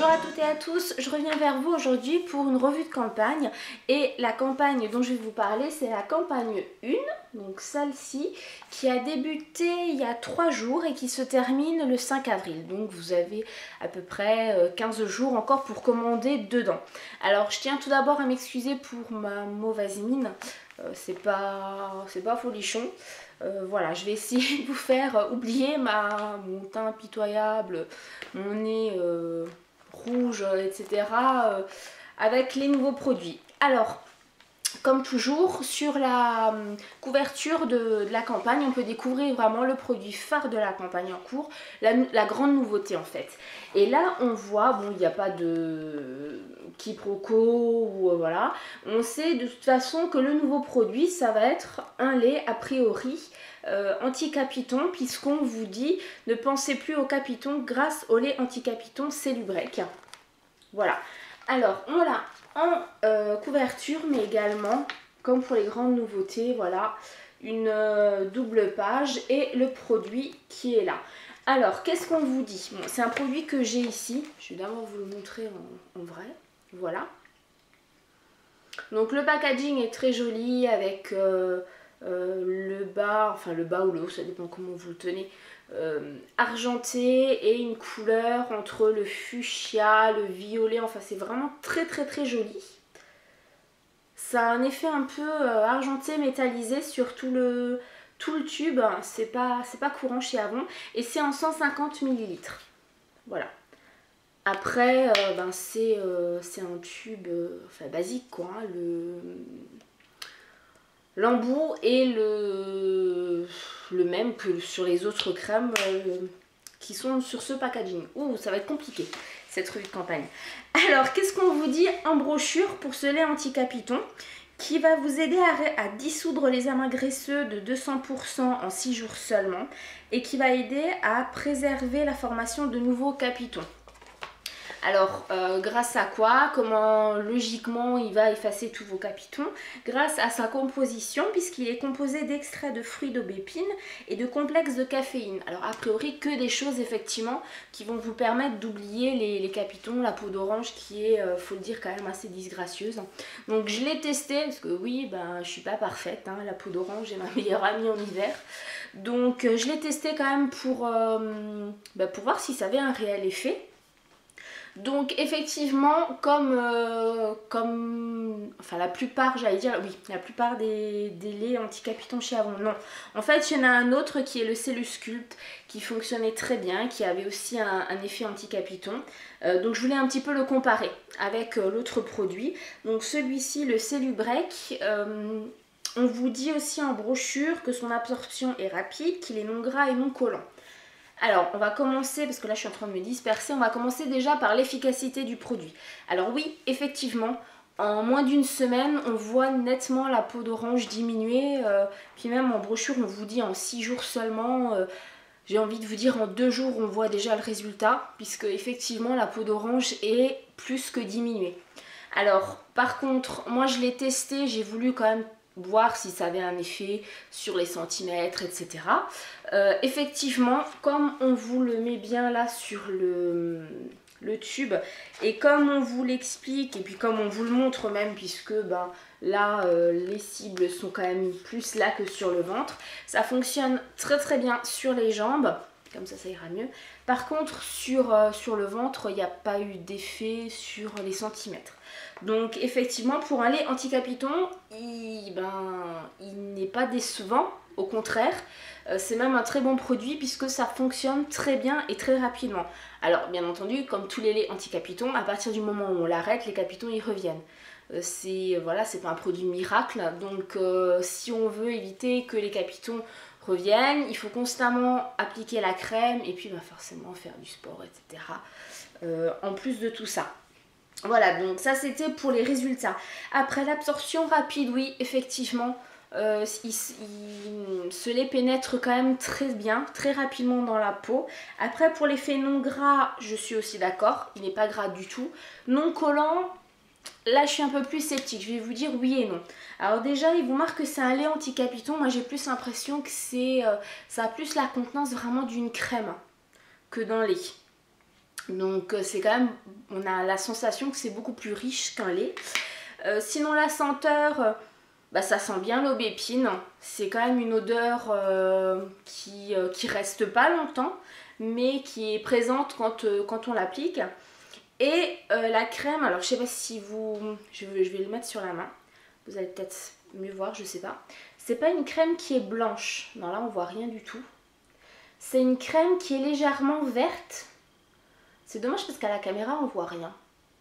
Bonjour à toutes et à tous, je reviens vers vous aujourd'hui pour une revue de campagne et la campagne dont je vais vous parler c'est la campagne 1, donc celle-ci qui a débuté il y a 3 jours et qui se termine le 5 avril. Donc vous avez à peu près 15 jours encore pour commander dedans. Alors je tiens tout d'abord à m'excuser pour ma mauvaise mine, c'est pas folichon. Voilà, je vais essayer de vous faire oublier mon teint pitoyable, mon nez rouge, etc. Avec les nouveaux produits. Alors, comme toujours, sur la couverture de la campagne, on peut découvrir vraiment le produit phare de la campagne en cours, la grande nouveauté en fait. Et là, on voit, bon, il n'y a pas de quiproquo, ou voilà, on sait de toute façon que le nouveau produit, ça va être un lait a priori anti-capiton, puisqu'on vous dit ne pensez plus au capiton grâce au lait anti-capiton Cellubrec. Voilà. Alors, on l'a en couverture, mais également, comme pour les grandes nouveautés, voilà, une double page et le produit qui est là. Alors, qu'est-ce qu'on vous dit? Bon, c'est un produit que j'ai ici. Je vais d'abord vous le montrer en vrai. Voilà. Donc, le packaging est très joli avec le bas ou le haut, ça dépend comment vous le tenez. Argenté et une couleur entre le fuchsia, le violet, enfin c'est vraiment très joli. Ça a un effet un peu argenté métallisé sur tout le tube, c'est pas courant chez Avon et c'est en 150 ml. Voilà. Après c'est un tube basique quoi, hein, l'embout est le même que sur les autres crèmes qui sont sur ce packaging. Ouh, ça va être compliqué cette revue de campagne. Alors, qu'est-ce qu'on vous dit en brochure pour ce lait anti-capiton qui va vous aider à dissoudre les amas graisseux de 200% en 6 jours seulement et qui va aider à préserver la formation de nouveaux capitons. Alors, grâce à quoi? Comment logiquement il va effacer tous vos capitons? Grâce à sa composition, puisqu'il est composé d'extraits de fruits d'aubépine et de complexes de caféine. Alors, a priori, que des choses effectivement qui vont vous permettre d'oublier les capitons, la peau d'orange qui est, faut le dire, quand même assez disgracieuse. Donc, je l'ai testé, parce que oui, je suis pas parfaite, hein, la peau d'orange est ma meilleure amie en hiver. Donc, je l'ai testé quand même pour voir si ça avait un réel effet. Donc effectivement, comme la plupart, j'allais dire, oui, la plupart des laits anti-capitons chez Avon, non. En fait, il y en a un autre qui est le Cellusculpt, qui fonctionnait très bien, qui avait aussi un effet anti-capiton. Donc je voulais un petit peu le comparer avec l'autre produit. Donc celui-ci, le Cellubrec, on vous dit aussi en brochure que son absorption est rapide, qu'il est non gras et non collant. Alors, on va commencer, parce que là je suis en train de me disperser, on va commencer déjà par l'efficacité du produit. Alors oui, effectivement, en moins d'une semaine, on voit nettement la peau d'orange diminuer, puis même en brochure, on vous dit en 6 jours seulement, j'ai envie de vous dire en 2 jours, on voit déjà le résultat, puisque effectivement, la peau d'orange est plus que diminuée. Alors, par contre, moi je l'ai testé, j'ai voulu quand même voir si ça avait un effet sur les centimètres, etc. Effectivement, comme on vous le met bien là sur le tube et comme on vous l'explique et puis comme on vous le montre même, puisque là les cibles sont quand même plus là que sur le ventre, ça fonctionne très bien sur les jambes. Comme ça ira mieux. Par contre, sur le ventre, il n'y a pas eu d'effet sur les centimètres. Donc, effectivement, pour un lait anti-capiton, il n'est pas décevant. Au contraire, c'est même un très bon produit puisque ça fonctionne très bien et très rapidement. Alors, bien entendu, comme tous les laits anti-capitons, à partir du moment où on l'arrête, les capitons y reviennent. C'est pas un produit miracle. Donc, si on veut éviter que les capitons reviennent, il faut constamment appliquer la crème et puis forcément faire du sport, etc. En plus de tout ça. Voilà, donc ça c'était pour les résultats. Après l'absorption rapide, oui, effectivement, ce lait pénètre quand même très bien, très rapidement dans la peau. Après pour l'effet non gras, je suis aussi d'accord, il n'est pas gras du tout. Non collant, là je suis un peu plus sceptique, je vais vous dire oui et non. Alors déjà il vous marque que c'est un lait anti-capiton, moi j'ai plus l'impression que ça a plus la contenance vraiment d'une crème que d'un lait. Donc c'est quand même, on a la sensation que c'est beaucoup plus riche qu'un lait. Sinon la senteur, ça sent bien l'aubépine. C'est quand même une odeur qui reste pas longtemps, mais qui est présente quand on l'applique. Et la crème, alors je sais pas si vous... Je vais le mettre sur la main. Vous allez peut-être mieux voir, je sais pas. C'est pas une crème qui est blanche. Non, là on voit rien du tout. C'est une crème qui est légèrement verte. C'est dommage parce qu'à la caméra on voit rien.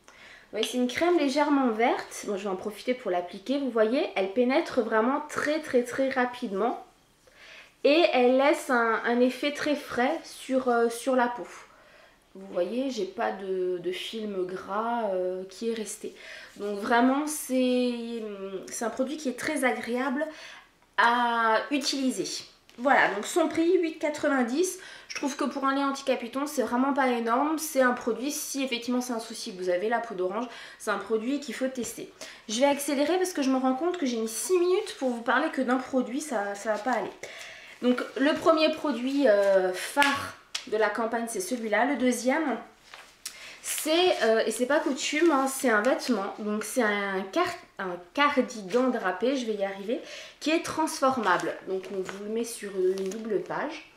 Vous voyez, c'est une crème légèrement verte. Bon, je vais en profiter pour l'appliquer. Vous voyez, elle pénètre vraiment très rapidement. Et elle laisse un effet très frais sur la peau. Vous voyez, j'ai pas de film gras qui est resté. Donc vraiment, c'est un produit qui est très agréable à utiliser. Voilà, donc son prix 8,90 €. Je trouve que pour un lait anti-capiton, c'est vraiment pas énorme. C'est un produit, si effectivement c'est un souci que vous avez, la peau d'orange, c'est un produit qu'il faut tester. Je vais accélérer parce que je me rends compte que j'ai mis 6 minutes pour vous parler que d'un produit, ça va pas aller. Donc le premier produit phare de la campagne, c'est celui-là. Le deuxième, c'est, et c'est pas coutume, hein, c'est un vêtement. Donc c'est un cardigan drapé, je vais y arriver, qui est transformable. Donc on vous le met sur une double page.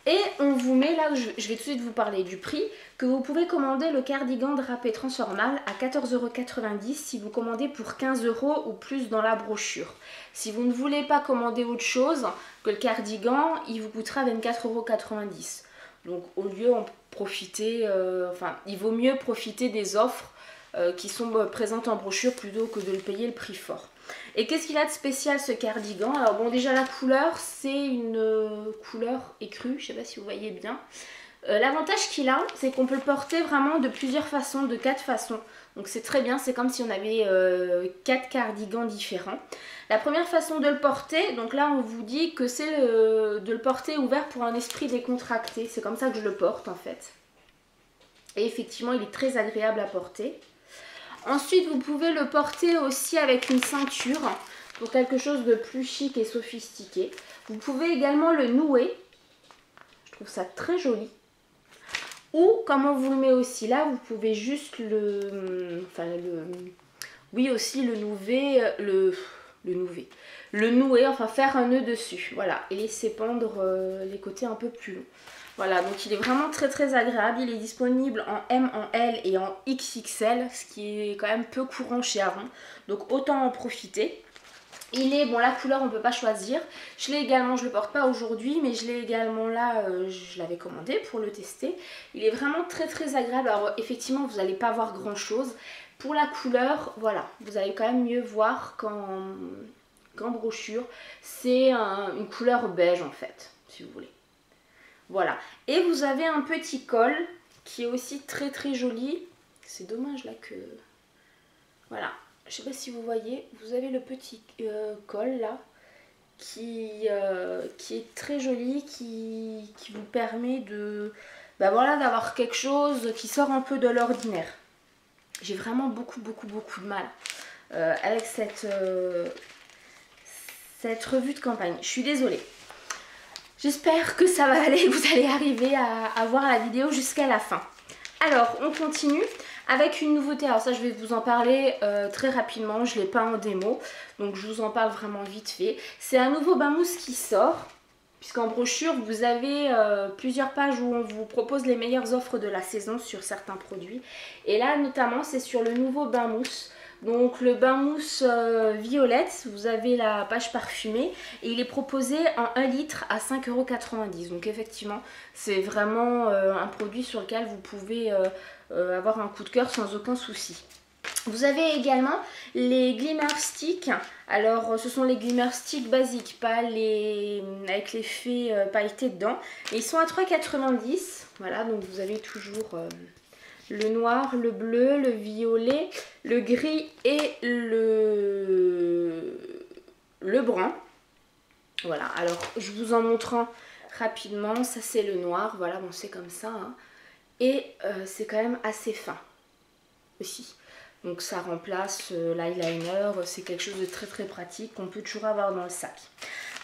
Et on vous met là, je vais tout de suite vous parler du prix, que vous pouvez commander le cardigan drapé transformable à 14,90 € si vous commandez pour 15 € ou plus dans la brochure. Si vous ne voulez pas commander autre chose que le cardigan, il vous coûtera 24,90 €. Donc au lieu en profiter, il vaut mieux profiter des offres qui sont présentes en brochure plutôt que de le payer le prix fort. Et qu'est-ce qu'il a de spécial ce cardigan? Alors bon, déjà la couleur, c'est une couleur écrue, je sais pas si vous voyez bien. L'avantage qu'il a, c'est qu'on peut le porter vraiment de plusieurs façons, de 4 façons. Donc c'est très bien, c'est comme si on avait 4 cardigans différents. La première façon de le porter, donc là on vous dit que c'est de le porter ouvert pour un esprit décontracté. C'est comme ça que je le porte en fait. Et effectivement, il est très agréable à porter. Ensuite, vous pouvez le porter aussi avec une ceinture pour quelque chose de plus chic et sophistiqué. Vous pouvez également le nouer. Je trouve ça très joli. Ou, comme on vous le met aussi là, vous pouvez juste le nouer, enfin faire un nœud dessus. Voilà, et laisser pendre les côtés un peu plus longs. Voilà, donc il est vraiment très agréable. Il est disponible en M, en L et en XXL, ce qui est quand même peu courant chez Aron. Donc autant en profiter. Il est, bon la couleur on ne peut pas choisir. Je l'ai également, je ne le porte pas aujourd'hui, mais je l'ai également là, je l'avais commandé pour le tester. Il est vraiment très agréable. Alors effectivement vous n'allez pas voir grand chose. Pour la couleur, voilà, vous allez quand même mieux voir qu'en brochure. C'est une couleur beige en fait, si vous voulez. Voilà, et vous avez un petit col qui est aussi très joli. C'est dommage là que... Voilà, je sais pas si vous voyez, vous avez le petit col là qui est très joli, qui vous permet de... voilà, d'avoir quelque chose qui sort un peu de l'ordinaire. J'ai vraiment beaucoup de mal avec cette revue de campagne. Je suis désolée. J'espère que ça va aller, que vous allez arriver à voir la vidéo jusqu'à la fin. Alors, on continue avec une nouveauté. Alors ça, je vais vous en parler très rapidement. Je ne l'ai pas en démo, donc je vous en parle vraiment vite fait. C'est un nouveau bain mousse qui sort, puisqu'en brochure, vous avez plusieurs pages où on vous propose les meilleures offres de la saison sur certains produits. Et là, notamment, c'est sur le nouveau bain mousse. Donc le bain mousse violette, vous avez la page parfumée et il est proposé en 1 litre à 5,90 €. Donc effectivement, c'est vraiment un produit sur lequel vous pouvez avoir un coup de cœur sans aucun souci. Vous avez également les Glimmer Sticks. Alors ce sont les Glimmer Sticks basiques, pas les avec l'effet pailleté dedans. Et ils sont à 3,90 €. Voilà, donc vous avez toujours... le noir, le bleu, le violet, le gris et le brun. Voilà, alors je vous en montre un rapidement. Ça c'est le noir, voilà, bon c'est comme ça. Hein. Et c'est quand même assez fin aussi. Donc ça remplace l'eyeliner, c'est quelque chose de très pratique qu'on peut toujours avoir dans le sac.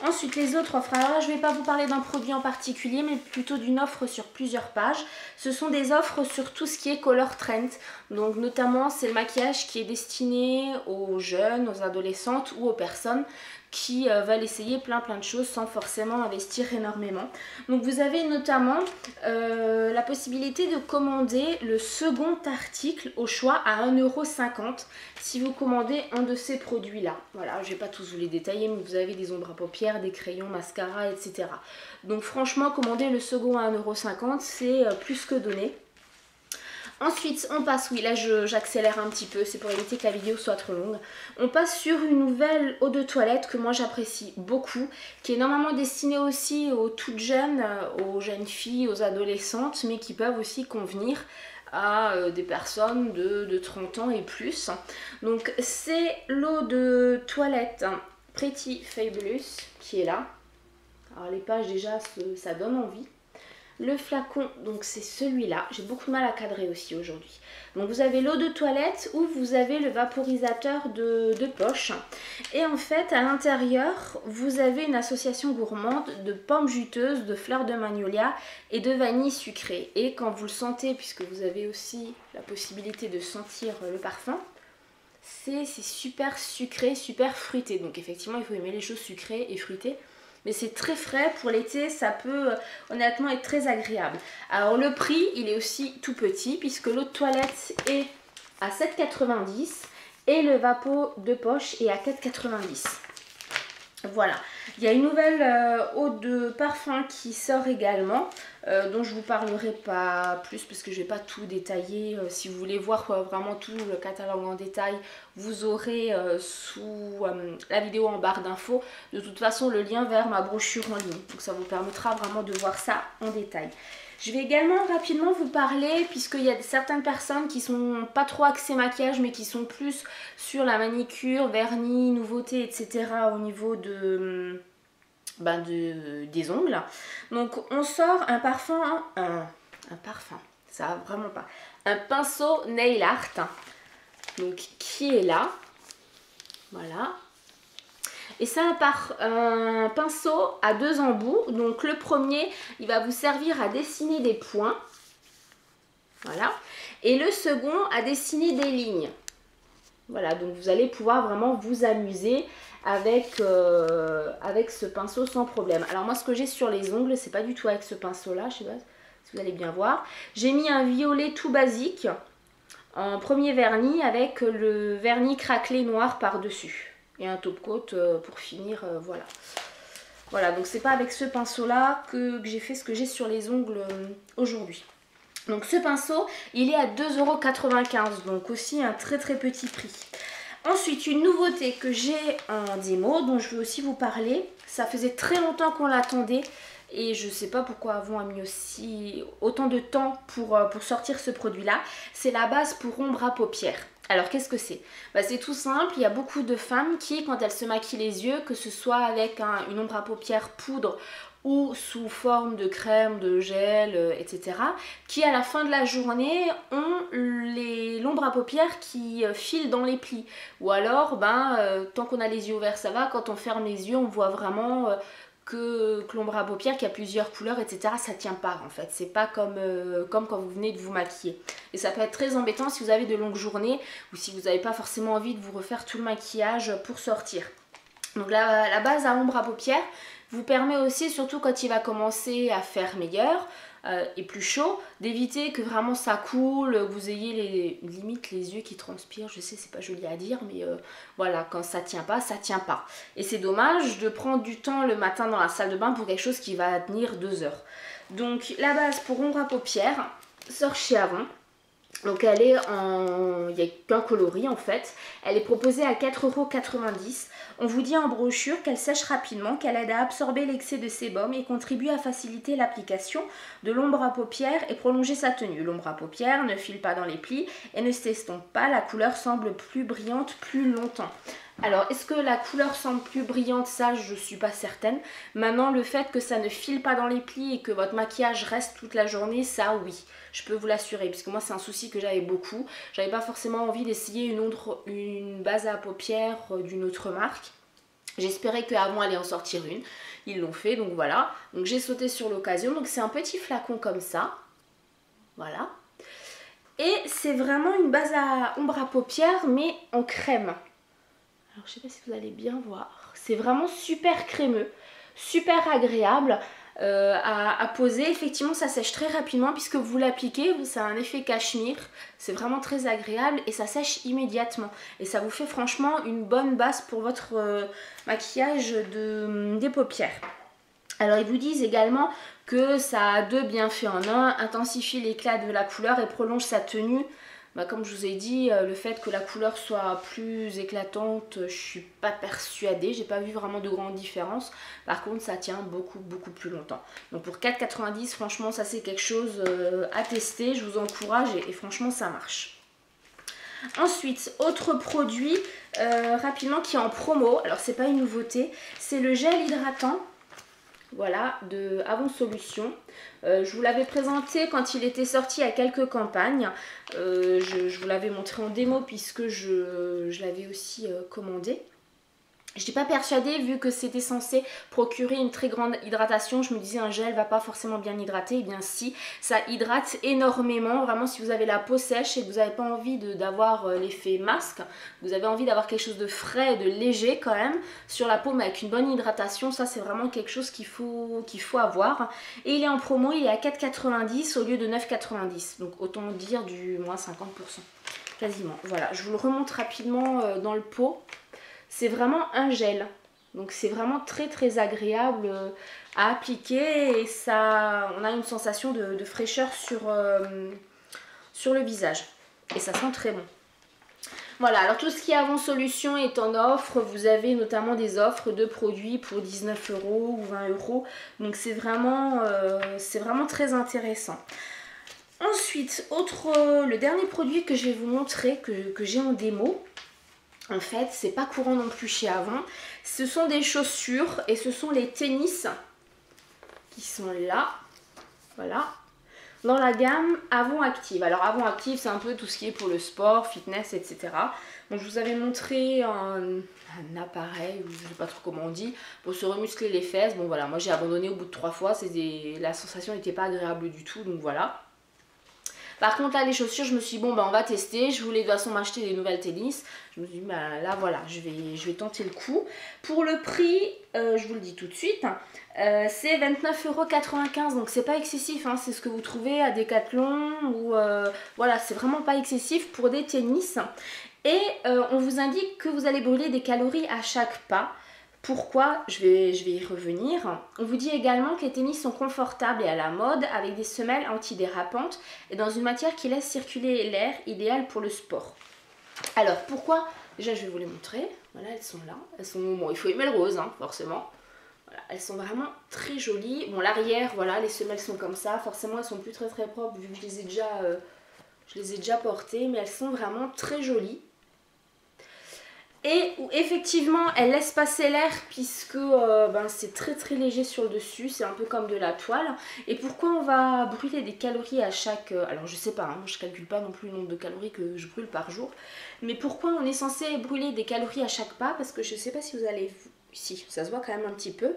Ensuite, les autres offres. Alors là, je ne vais pas vous parler d'un produit en particulier, mais plutôt d'une offre sur plusieurs pages. Ce sont des offres sur tout ce qui est color trend. Donc notamment, c'est le maquillage qui est destiné aux jeunes, aux adolescentes ou aux personnes qui veulent essayer plein de choses sans forcément investir énormément. Donc vous avez notamment la possibilité de commander le second article au choix à 1,50 € si vous commandez un de ces produits là. Voilà, je ne vais pas tous vous les détailler, mais vous avez des ombres à paupières, des crayons, mascara, etc. Donc franchement, commander le second à 1,50 €, c'est plus que donné. Ensuite, on passe, oui là j'accélère un petit peu, c'est pour éviter que la vidéo soit trop longue. On passe sur une nouvelle eau de toilette que moi j'apprécie beaucoup, qui est normalement destinée aussi aux toutes jeunes, aux jeunes filles, aux adolescentes, mais qui peuvent aussi convenir à des personnes de 30 ans et plus. Donc c'est l'eau de toilette Pretty Fabulous qui est là. Alors les pages déjà, ça donne envie. Le flacon, donc c'est celui-là. J'ai beaucoup de mal à cadrer aussi aujourd'hui. Donc vous avez l'eau de toilette ou vous avez le vaporisateur de poche. Et en fait, à l'intérieur, vous avez une association gourmande de pommes juteuses, de fleurs de magnolia et de vanille sucrée. Et quand vous le sentez, puisque vous avez aussi la possibilité de sentir le parfum, c'est super sucré, super fruité. Donc effectivement, il faut aimer les choses sucrées et fruitées. Mais c'est très frais, pour l'été ça peut honnêtement être très agréable. Alors le prix il est aussi tout petit puisque l'eau de toilette est à 7,90 € et le vapeau de poche est à 4,90 €. Voilà, il y a une nouvelle eau de parfum qui sort également, dont je ne vous parlerai pas plus parce que je ne vais pas tout détailler. Si vous voulez voir vraiment tout le catalogue en détail, vous aurez sous la vidéo en barre d'infos de toute façon le lien vers ma brochure en ligne. Donc ça vous permettra vraiment de voir ça en détail. Je vais également rapidement vous parler, puisqu'il y a certaines personnes qui sont pas trop axées maquillage, mais qui sont plus sur la manicure, vernis, nouveautés, etc. au niveau des ongles. Donc on sort un parfum, un parfum, ça va vraiment pas, un pinceau nail art, donc qui est là, voilà. Et c'est un pinceau à 2 embouts. Donc le premier, il va vous servir à dessiner des points. Voilà. Et le second, à dessiner des lignes. Voilà, donc vous allez pouvoir vraiment vous amuser avec ce pinceau sans problème. Alors moi, ce que j'ai sur les ongles, c'est pas du tout avec ce pinceau-là. Je sais pas si vous allez bien voir. J'ai mis un violet tout basique en premier vernis avec le vernis craquelé noir par-dessus. Et un top coat pour finir, voilà. Voilà, donc c'est pas avec ce pinceau là que j'ai fait ce que j'ai sur les ongles aujourd'hui. Donc ce pinceau, il est à 2,95 €, donc aussi un très petit prix. Ensuite, une nouveauté que j'ai en démo, dont je veux aussi vous parler. Ça faisait très longtemps qu'on l'attendait. Et je ne sais pas pourquoi Avon a mis autant de temps pour sortir ce produit-là. C'est la base pour ombre à paupières. Alors qu'est-ce que c'est? C'est tout simple, il y a beaucoup de femmes qui, quand elles se maquillent les yeux, que ce soit avec une ombre à paupières poudre ou sous forme de crème, de gel, etc., qui à la fin de la journée ont l'ombre à paupières qui file dans les plis. Ou alors, tant qu'on a les yeux ouverts ça va, quand on ferme les yeux on voit vraiment... que l'ombre à paupières qui a plusieurs couleurs, etc., ça tient pas en fait. C'est pas comme quand vous venez de vous maquiller. Et ça peut être très embêtant si vous avez de longues journées ou si vous n'avez pas forcément envie de vous refaire tout le maquillage pour sortir. Donc la base à ombre à paupières vous permet aussi, surtout quand il va commencer à faire meilleur et plus chaud, d'éviter que vraiment ça coule, que vous ayez limite les yeux qui transpirent. Je sais, c'est pas joli à dire, mais voilà, quand ça tient pas, ça tient pas. Et c'est dommage de prendre du temps le matin dans la salle de bain pour quelque chose qui va tenir 2 heures. Donc la base pour ombre à paupières sort chez Avon. Donc elle est il n'y a qu'un coloris en fait. Elle est proposée à 4,90 €. On vous dit en brochure qu'elle sèche rapidement, qu'elle aide à absorber l'excès de sébum et contribue à faciliter l'application de l'ombre à paupières et prolonger sa tenue. L'ombre à paupières ne file pas dans les plis et ne s'estompe pas. La couleur semble plus brillante plus longtemps. Alors, est-ce que la couleur semble plus brillante? Ça, je ne suis pas certaine. Maintenant, le fait que ça ne file pas dans les plis et que votre maquillage reste toute la journée, ça, oui. Je peux vous l'assurer, parce que moi, c'est un souci que j'avais beaucoup. J'avais pas forcément envie d'essayer une base à paupières d'une autre marque. J'espérais qu'avant allait en sortir une. Ils l'ont fait, donc voilà. Donc j'ai sauté sur l'occasion. Donc c'est un petit flacon comme ça. Voilà. Et c'est vraiment une base à ombre à paupières, mais en crème. Alors je sais pas si vous allez bien voir. C'est vraiment super crémeux, super agréable à poser. Effectivement, ça sèche très rapidement puisque vous l'appliquez. Ça a un effet cachemire. C'est vraiment très agréable et ça sèche immédiatement. Et ça vous fait franchement une bonne base pour votre maquillage des paupières. Alors ils vous disent également que ça a 2 bienfaits en un, intensifie l'éclat de la couleur et prolonge sa tenue. Bah, comme je vous ai dit, le fait que la couleur soit plus éclatante, je suis pas persuadée, j'ai pas vu vraiment de grande différence. Par contre ça tient beaucoup plus longtemps. Donc pour 4,90 franchement ça c'est quelque chose à tester, je vous encourage et franchement ça marche. Ensuite, autre produit rapidement qui est en promo, alors c'est pas une nouveauté, c'est le gel hydratant. Voilà, de Avon Solutions. Je vous l'avais présenté quand il était sorti à quelques campagnes. Je vous l'avais montré en démo puisque je l'avais aussi commandé. Je n'étais pas persuadée vu que c'était censé procurer une très grande hydratation. Je me disais un gel va pas forcément bien hydrater. Et bien si, ça hydrate énormément. Vraiment si vous avez la peau sèche et que vous n'avez pas envie d'avoir l'effet masque, vous avez envie d'avoir quelque chose de frais et de léger quand même sur la peau mais avec une bonne hydratation, ça c'est vraiment quelque chose qu'il faut avoir. Et il est en promo, il est à 4,90 au lieu de 9,90. Donc autant dire du moins 50%. Quasiment. Voilà, je vous le remonte rapidement dans le pot. C'est vraiment un gel, donc c'est vraiment très agréable à appliquer et ça, on a une sensation de fraîcheur sur le visage et ça sent très bon. Voilà, alors tout ce qui est Avon Solutions est en offre, vous avez notamment des offres de produits pour 19 € ou 20 €, donc c'est vraiment très intéressant. Ensuite, le dernier produit que je vais vous montrer, que j'ai en démo. En fait, c'est pas courant non plus chez Avon. Ce sont des chaussures et ce sont les tennis qui sont là. Voilà. Dans la gamme Avon Active. Alors Avon Active, c'est un peu tout ce qui est pour le sport, fitness, etc. Donc je vous avais montré un appareil, je sais pas trop comment on dit, pour se remuscler les fesses. Bon voilà, moi j'ai abandonné au bout de 3 fois. La sensation n'était pas agréable du tout, donc voilà. Par contre là les chaussures je me suis dit bon bah on va tester, je voulais de toute façon m'acheter des nouvelles tennis. Je me suis dit bah là voilà je vais tenter le coup. Pour le prix, je vous le dis tout de suite, c'est 29,95 € donc c'est pas excessif, hein, c'est ce que vous trouvez à Decathlon ou voilà c'est vraiment pas excessif pour des tennis. Et on vous indique que vous allez brûler des calories à chaque pas. Pourquoi? Je vais y revenir. On vous dit également que les tennis sont confortables et à la mode avec des semelles antidérapantes et dans une matière qui laisse circuler l'air, idéal pour le sport. Alors pourquoi? Déjà je vais vous les montrer. Voilà, elles sont là. Elles sont, bon, il faut aimer le rose, hein, forcément. Voilà, elles sont vraiment très jolies. Bon, l'arrière, voilà, les semelles sont comme ça. Forcément, elles sont plus très propres vu que je les ai déjà portées, mais elles sont vraiment très jolies. Et effectivement elle laisse passer l'air puisque c'est très léger sur le dessus, c'est un peu comme de la toile. Et pourquoi on va brûler des calories à chaque... alors je sais pas, hein, je calcule pas non plus le nombre de calories que je brûle par jour. Mais pourquoi on est censé brûler des calories à chaque pas? Parce que je sais pas si vous allez... Si, ça se voit quand même un petit peu.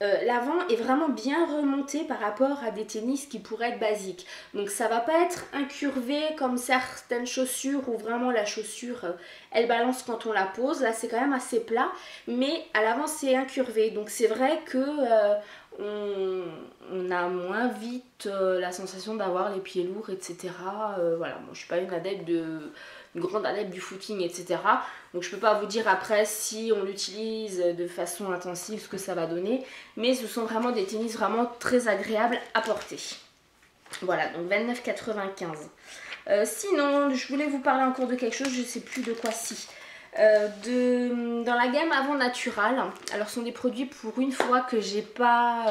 L'avant est vraiment bien remonté par rapport à des tennis qui pourraient être basiques. Donc ça va pas être incurvé comme certaines chaussures où vraiment la chaussure elle balance quand on la pose. Là c'est quand même assez plat, mais à l'avant c'est incurvé. Donc c'est vrai que on a moins vite la sensation d'avoir les pieds lourds, etc. Voilà, moi je suis pas une grande adepte du footing, etc. Donc je peux pas vous dire après si on l'utilise de façon intensive ce que ça va donner, mais ce sont vraiment des tennis vraiment très agréables à porter. Voilà, donc 29,95 €. Sinon, je voulais vous parler encore de quelque chose, je sais plus de quoi si. Dans la gamme Avon Natural, alors ce sont des produits pour une fois que j'ai pas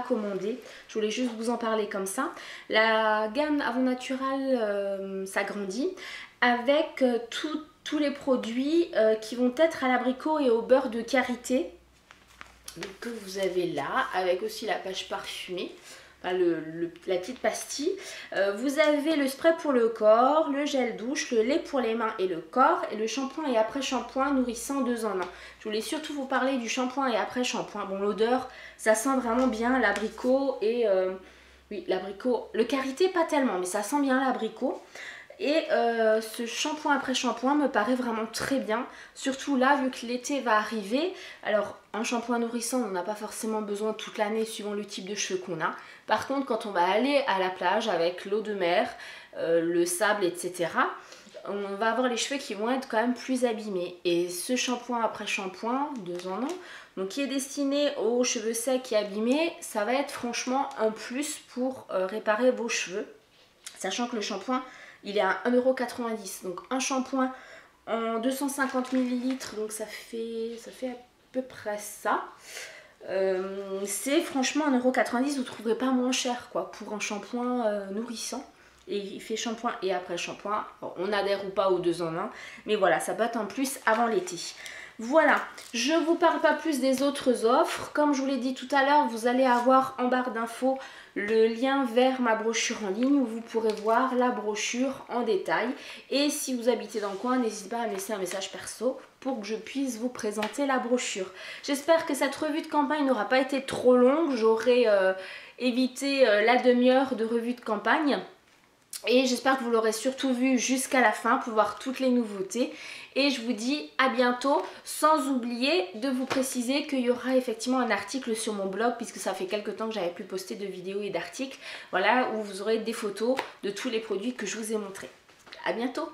commandé, je voulais juste vous en parler comme ça. La gamme Avon Natural s'agrandit avec tous les produits qui vont être à l'abricot et au beurre de karité, donc, que vous avez là, avec aussi la page parfumée. la petite pastille. Vous avez le spray pour le corps, le gel douche, le lait pour les mains et le corps, et le shampoing et après shampoing nourrissant 2 en 1. Je voulais surtout vous parler du shampoing et après shampoing. Bon, l'odeur, ça sent vraiment bien l'abricot et oui, l'abricot, le karité pas tellement, mais ça sent bien l'abricot. Et ce shampoing après shampoing me paraît vraiment très bien, surtout là vu que l'été va arriver. Alors un shampoing nourrissant on n'a pas forcément besoin toute l'année suivant le type de cheveux qu'on a. Par contre quand on va aller à la plage avec l'eau de mer, le sable etc, on va avoir les cheveux qui vont être quand même plus abîmés. Et ce shampoing après shampoing 2 en 1, donc qui est destiné aux cheveux secs et abîmés, ça va être franchement un plus pour réparer vos cheveux. Sachant que le shampoing il est à 1,90 €. Donc un shampoing en 250 ml, donc ça fait à peu près ça. C'est franchement 1,90 €, vous ne trouverez pas moins cher quoi, pour un shampoing nourrissant. Et il fait shampoing et après shampoing. Bon, on adhère ou pas aux 2 en 1, mais voilà, ça peut être en plus avant l'été. Voilà, je ne vous parle pas plus des autres offres. Comme je vous l'ai dit tout à l'heure, vous allez avoir en barre d'infos le lien vers ma brochure en ligne où vous pourrez voir la brochure en détail. Et si vous habitez dans le coin, n'hésitez pas à me laisser un message perso pour que je puisse vous présenter la brochure. J'espère que cette revue de campagne n'aura pas été trop longue. J'aurai évité la demi-heure de revue de campagne. Et j'espère que vous l'aurez surtout vu jusqu'à la fin pour voir toutes les nouveautés. Et je vous dis à bientôt, sans oublier de vous préciser qu'il y aura effectivement un article sur mon blog, puisque ça fait quelques temps que j'avais plus posté de vidéos et d'articles. Voilà, où vous aurez des photos de tous les produits que je vous ai montrés. À bientôt!